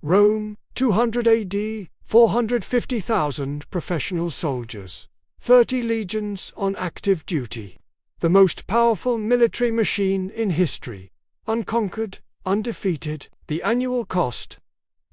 Rome, 200 AD, 450,000 professional soldiers, 30 legions on active duty. The most powerful military machine in history. Unconquered, undefeated. The annual cost,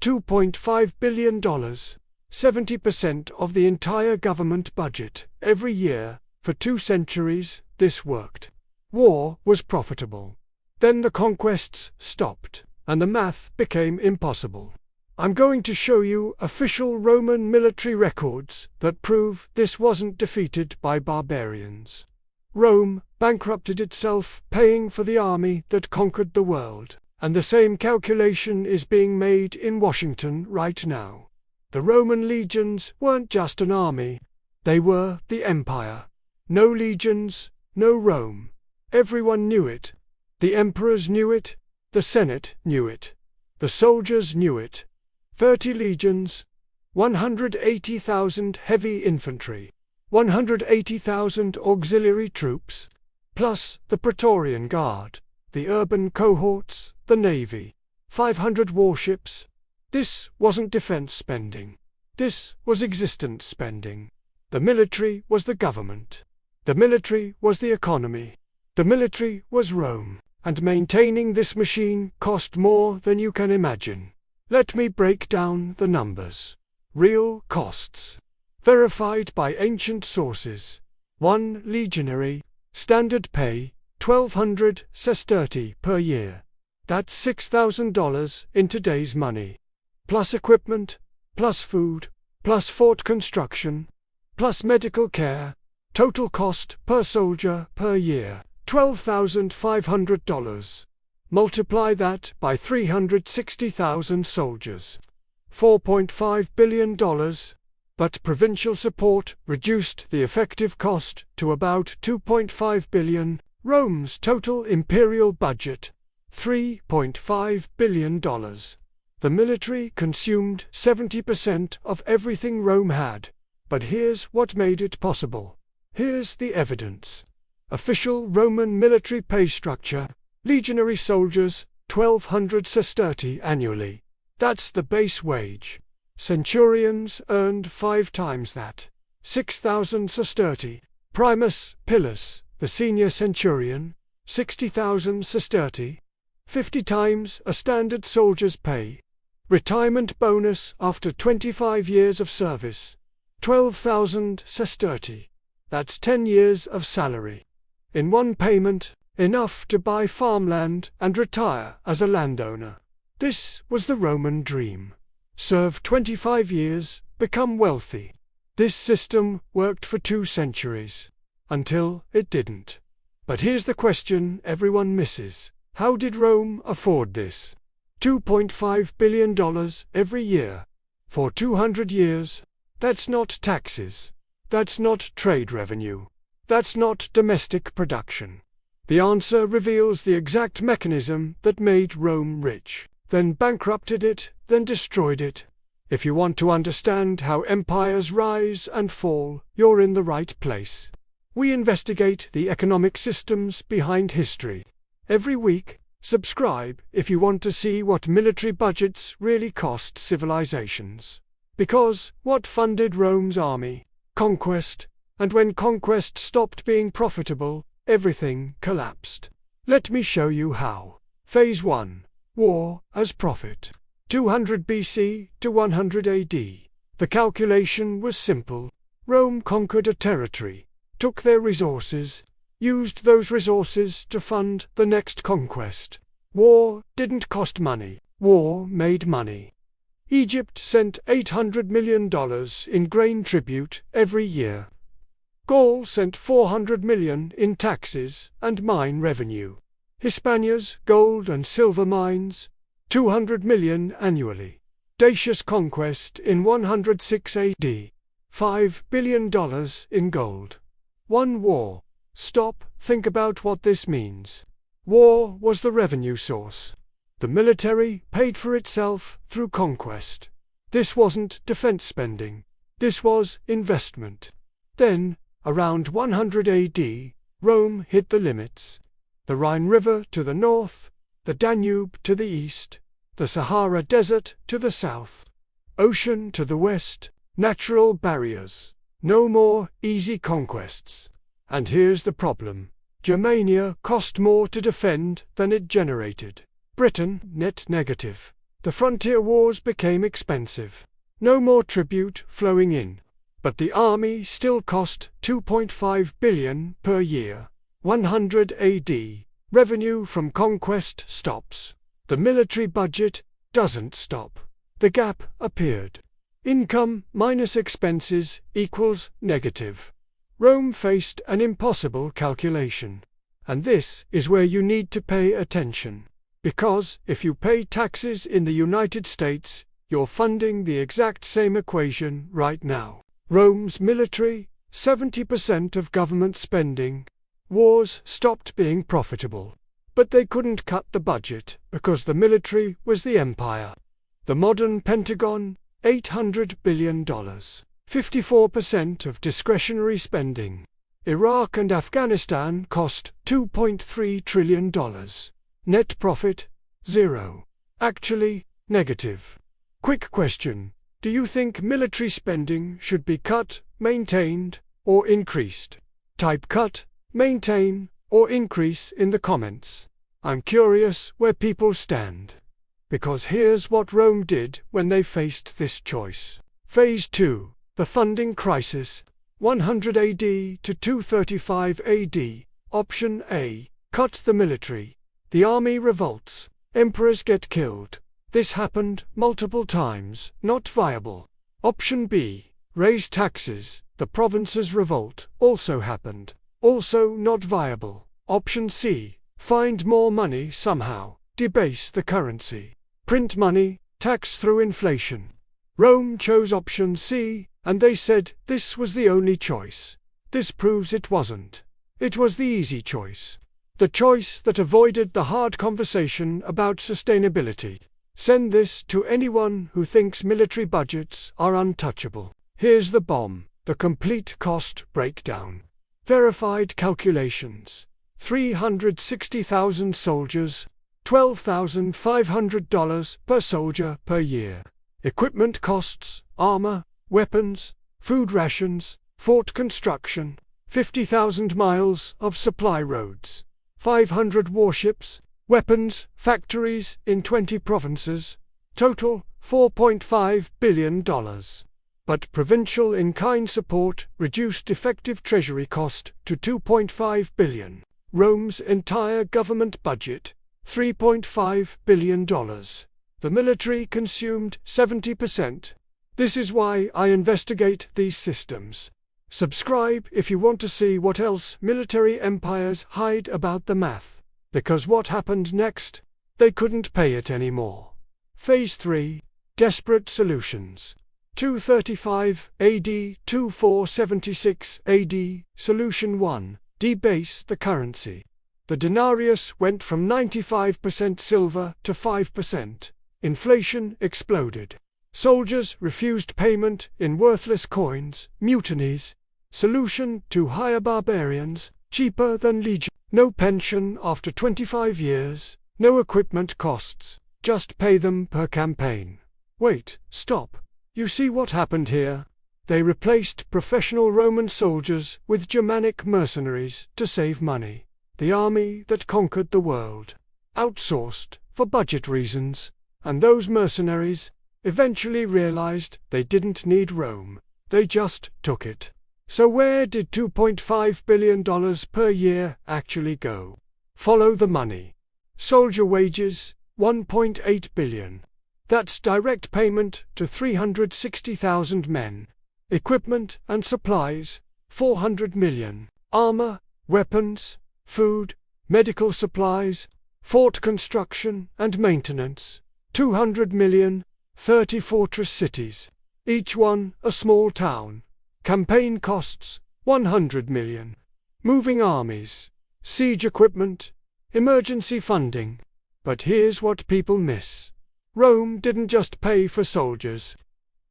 $2.5 billion, 70% of the entire government budget. Every year, for 2 centuries, this worked. War was profitable. Then the conquests stopped, and the math became impossible. I'm going to show you official Roman military records that prove this wasn't defeated by barbarians. Rome bankrupted itself, paying for the army that conquered the world, and the same calculation is being made in Washington right now. The Roman legions weren't just an army, they were the empire. No legions, no Rome. Everyone knew it. The emperors knew it, the Senate knew it, the soldiers knew it. 30 legions, 180,000 heavy infantry, 180,000 auxiliary troops, plus the Praetorian Guard, the urban cohorts, the navy, 500 warships. This wasn't defense spending. This was existence spending. The military was the government. The military was the economy. The military was Rome. And maintaining this machine cost more than you can imagine. Let me break down the numbers. Real costs. Verified by ancient sources. 1 legionary, standard pay, 1,200 sesterti per year. That's $6,000 in today's money. Plus equipment, plus food, plus fort construction, plus medical care. Total cost per soldier per year, $12,500. Multiply that by 360,000 soldiers. $4.5 billion. But provincial support reduced the effective cost to about $2.5 billion. Rome's total imperial budget, $3.5 billion. The military consumed 70% of everything Rome had. But here's what made it possible. Here's the evidence. Official Roman military pay structure. Legionary soldiers, 1,200 sesterti annually. That's the base wage. Centurions earned 5 times that. 6,000 sesterti. Primus Pilus, the senior centurion, 60,000 sesterti. 50 times a standard soldier's pay. Retirement bonus after 25 years of service. 12,000 sesterti. That's 10 years of salary. In one payment, enough to buy farmland and retire as a landowner. This was the Roman dream. Serve 25 years, become wealthy. This system worked for 2 centuries. Until it didn't. But here's the question everyone misses. How did Rome afford this? $2.5 billion every year. For 200 years. That's not taxes. That's not trade revenue. That's not domestic production. The answer reveals the exact mechanism that made Rome rich, then bankrupted it, then destroyed it. If you want to understand how empires rise and fall, you're in the right place. We investigate the economic systems behind history. Every week, subscribe if you want to see what military budgets really cost civilizations. Because what funded Rome's army? Conquest. And when conquest stopped being profitable, everything collapsed. Let me show you how. Phase 1. War as profit. 200 BC to 100 AD. The calculation was simple. Rome conquered a territory, took their resources, used those resources to fund the next conquest. War didn't cost money. War made money. Egypt sent $800 million in grain tribute every year. Gaul sent $400 million in taxes and mine revenue. Hispania's gold and silver mines, $200 million annually. Dacia's conquest in 106 AD, $5 billion in gold. One war. Stop, think about what this means. War was the revenue source. The military paid for itself through conquest. This wasn't defense spending. This was investment. Then, around 100 AD, Rome hit the limits. The Rhine River to the north, the Danube to the east, the Sahara Desert to the south, ocean to the west, natural barriers, no more easy conquests. And here's the problem. Germania cost more to defend than it generated. Britain, net negative. The frontier wars became expensive. No more tribute flowing in. But the army still cost $2.5 billion per year. 100 AD. Revenue from conquest stops. The military budget doesn't stop. The gap appeared. Income minus expenses equals negative. Rome faced an impossible calculation. And this is where you need to pay attention. Because if you pay taxes in the United States, you're funding the exact same equation right now. Rome's military, 70% of government spending. Wars stopped being profitable. But they couldn't cut the budget because the military was the empire. The modern Pentagon, $800 billion. 54% of discretionary spending. Iraq and Afghanistan cost $2.3 trillion. Net profit, zero. Actually, negative. Quick question. Do you think military spending should be cut, maintained, or increased? Type cut, maintain, or increase in the comments. I'm curious where people stand. Because here's what Rome did when they faced this choice. Phase 2. The funding crisis, 100 AD to 235 AD. Option A. Cut the military. The army revolts. Emperors get killed. This happened multiple times, not viable. Option B. Raise taxes. The provinces revolt. Also happened. Also not viable. Option C. Find more money somehow. Debase the currency. Print money, tax through inflation. Rome chose option C, and they said this was the only choice. This proves it wasn't. It was the easy choice. The choice that avoided the hard conversation about sustainability. Send this to anyone who thinks military budgets are untouchable. Here's the bomb, the complete cost breakdown. Verified calculations. 360,000 soldiers, $12,500 per soldier per year. Equipment costs, armor, weapons, food rations, fort construction, 50,000 miles of supply roads, 500 warships, weapons, factories in 20 provinces, total $4.5 billion. But provincial in-kind support reduced effective treasury cost to $2.5 billion. Rome's entire government budget, $3.5 billion. The military consumed 70%. This is why I investigate these systems. Subscribe if you want to see what else military empires hide about the math. Because what happened next? They couldn't pay it anymore. Phase 3. Desperate solutions. 235 AD to 476 AD. Solution 1. Debase the currency. The denarius went from 95% silver to 5%. Inflation exploded. Soldiers refused payment in worthless coins, mutinies. Solution to hire barbarians, cheaper than legion. No pension after 25 years, no equipment costs, just pay them per campaign. Wait, stop. You see what happened here? They replaced professional Roman soldiers with Germanic mercenaries to save money. The army that conquered the world. Outsourced, for budget reasons. And those mercenaries eventually realized they didn't need Rome. They just took it. So where did $2.5 billion per year actually go? Follow the money. Soldier wages, $1.8 billion. That's direct payment to 360,000 men. Equipment and supplies, $400 million. Armor, weapons, food, medical supplies, fort construction and maintenance, $200 million, 30 fortress cities, each one a small town. Campaign costs, $100 million. Moving armies, siege equipment, emergency funding. But here's what people miss. Rome didn't just pay for soldiers.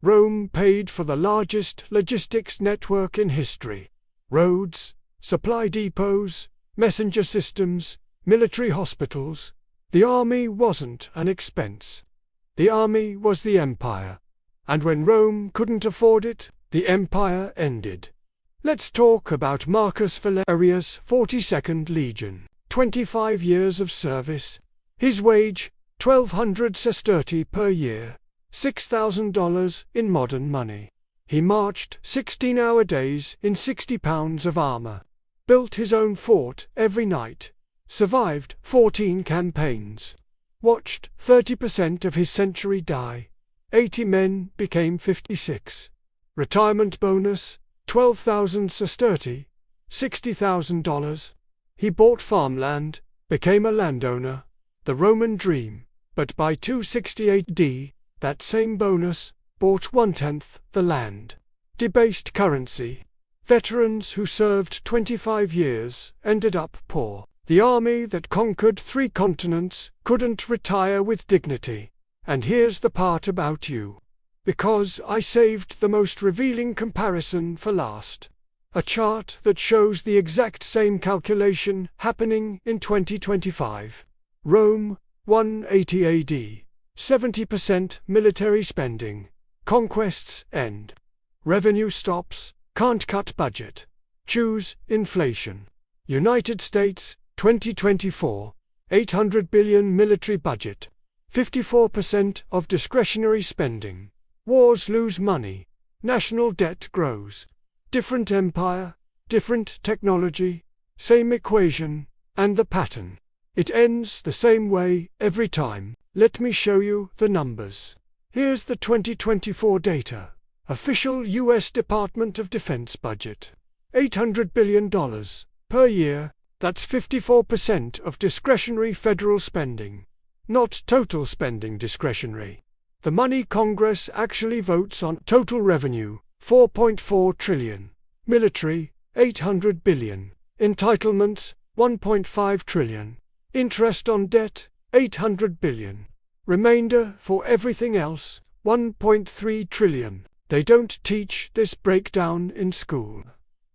Rome paid for the largest logistics network in history. Roads, supply depots, messenger systems, military hospitals. The army wasn't an expense. The army was the empire. And when Rome couldn't afford it, the empire ended. Let's talk about Marcus Valerius' 42nd Legion. 25 years of service. His wage, 1,200 sesterti per year, $6,000 in modern money. He marched 16-hour days in 60 pounds of armor, built his own fort every night, survived 14 campaigns, watched 30% of his century die, 80 men became 56. Retirement bonus, 12,000 sesterti, $60,000. He bought farmland, became a landowner, the Roman dream, but by 260 AD, that same bonus bought 1/10 the land. Debased currency. Veterans who served 25 years ended up poor. The army that conquered 3 continents couldn't retire with dignity. And here's the part about you. Because I saved the most revealing comparison for last. A chart that shows the exact same calculation happening in 2025. Rome, 180 AD. 70% military spending. Conquests end. Revenue stops, can't cut budget. Choose inflation. United States, 2024, 800 billion military budget. 54% of discretionary spending. Wars lose money. National debt grows. Different empire, different technology, same equation, and the pattern. It ends the same way every time. Let me show you the numbers. Here's the 2024 data. Official U.S. Department of Defense budget. $800 billion per year. That's 54% of discretionary federal spending. Not total spending discretionary. The money Congress actually votes on. Total revenue, 4.4 trillion. Military, 800 billion. Entitlements, 1.5 trillion. Interest on debt, 800 billion. Remainder for everything else, 1.3 trillion. They don't teach this breakdown in school.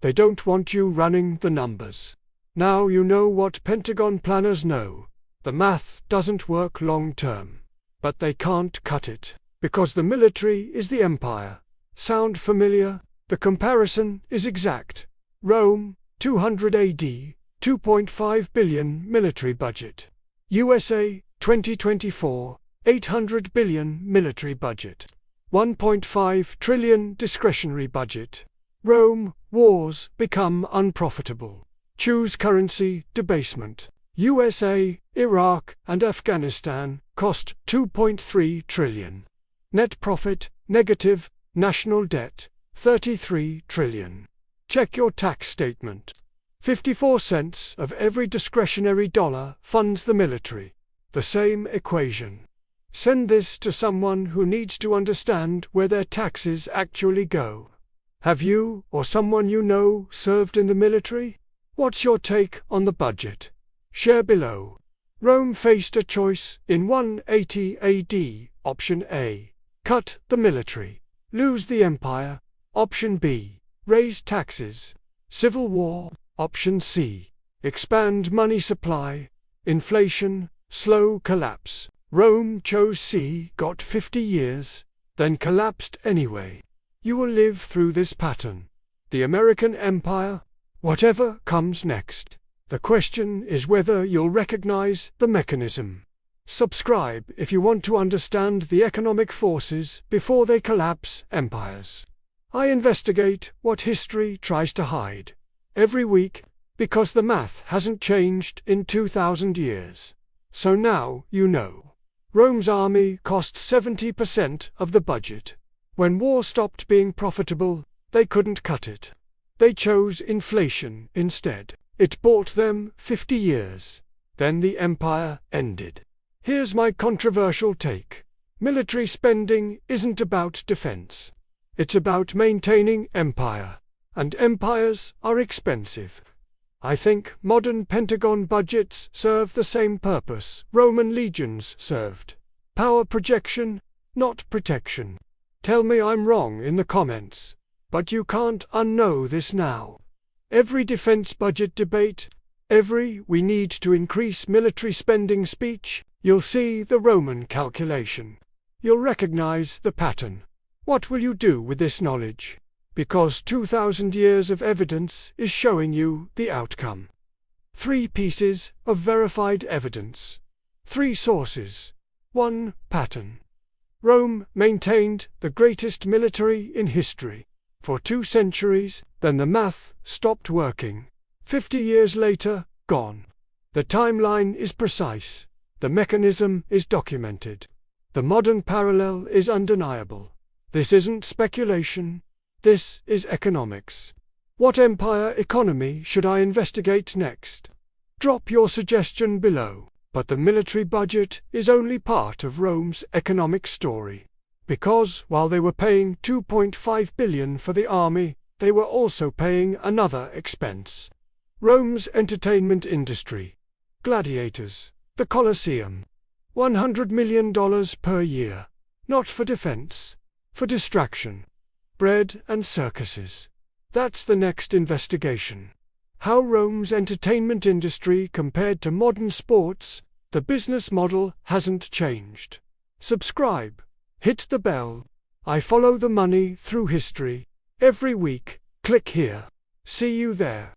They don't want you running the numbers. Now you know what Pentagon planners know. The math doesn't work long term. But they can't cut it, because the military is the empire. Sound familiar? The comparison is exact. Rome, 200 AD, 2.5 billion military budget. USA, 2024, 800 billion military budget. 1.5 trillion discretionary budget. Rome, wars become unprofitable. Choose currency debasement. USA, Iraq, and Afghanistan cost 2.3 trillion. Net profit, negative. National debt, 33 trillion. Check your tax statement. 54 cents of every discretionary dollar funds the military. The same equation. Send this to someone who needs to understand where their taxes actually go. Have you, or someone you know, served in the military? What's your take on the budget? Share below. Rome faced a choice in 180 AD. Option A. Cut the military. Lose the empire. Option B. Raise taxes. Civil war. Option C. Expand money supply. Inflation. Slow collapse. Rome chose C. Got 50 years. Then collapsed anyway. You will live through this pattern. The American empire. Whatever comes next. The question is whether you'll recognize the mechanism. Subscribe if you want to understand the economic forces before they collapse empires. I investigate what history tries to hide. Every week, because the math hasn't changed in 2,000 years. So now you know. Rome's army cost 70% of the budget. When war stopped being profitable, they couldn't cut it. They chose inflation instead. It bought them 50 years. Then the empire ended. Here's my controversial take. Military spending isn't about defense. It's about maintaining empire. And empires are expensive. I think modern Pentagon budgets serve the same purpose Roman legions served. Power projection, not protection. Tell me I'm wrong in the comments. But you can't unknow this now. Every defense budget debate, every "we need to increase military spending" speech, you'll see the Roman calculation. You'll recognize the pattern. What will you do with this knowledge? Because 2,000 years of evidence is showing you the outcome. 3 pieces of verified evidence. 3 sources. 1 pattern. Rome maintained the greatest military in history for 2 centuries, then the math stopped working. 50 years later, gone. The timeline is precise. The mechanism is documented. The modern parallel is undeniable. This isn't speculation. This is economics. What empire economy should I investigate next? Drop your suggestion below. But the military budget is only part of Rome's economic story. Because while they were paying $2.5 billion for the army, they were also paying another expense. Rome's entertainment industry. Gladiators. The Colosseum. $100 million per year. Not for defense. For distraction. Bread and circuses. That's the next investigation. How Rome's entertainment industry compared to modern sports. The business model hasn't changed. Subscribe. Hit the bell. I follow the money through history. Every week, click here. See you there.